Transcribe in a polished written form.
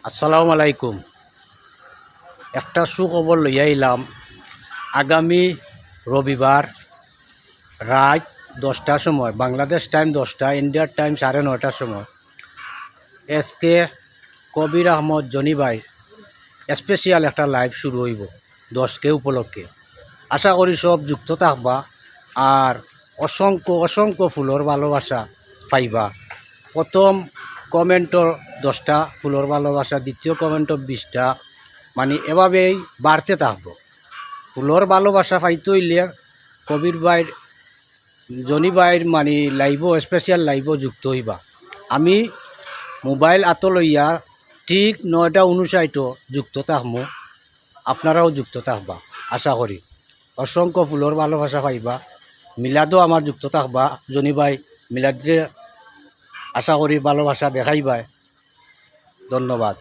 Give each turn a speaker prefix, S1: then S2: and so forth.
S1: আসসালামু আলাইকুম। একটা সুখবর লইয়া আইলাম। আগামী রবিবার রাত 10টার সময়, বাংলাদেশ টাইম 10টা, ইন্ডিয়ার টাইম 9:30টার সময় এসকে কবির আহমদ জনি ভাই স্পেশাল একটা লাইভ শুরু হইব 10কে উপলক্ষে। আশা করি সব যুক্ত থাকবা আর অসংখ্য অসংখ্য ফুলর ভালোবাসা পাইবা। প্রথম কমেন্টর 10টা ফুলর ভালোবাসা, দ্বিতীয় কমেন্টর 20টা, মানে এভাবেই বাড়তে থাকবো। ফুলর ভালোবাসা পাইতে হইলে কবির ভাইয়ের জনি ভাইয়ের মানে লাইভও স্পেশাল লাইভও যুক্ত হইবা। আমি মোবাইল আত লইয়া ঠিক 9:59 যুক্ত থাকবো, আপনারাও যুক্ত থাকবা আশা করি। অসংখ্য ফুলর ভালোবাসা পাইবা। মিলাদও আমার যুক্ত থাকবা। জনি ভাই মিলাদে আশা করি ভালোবাসা দেখাইবাই। ধন্যবাদ।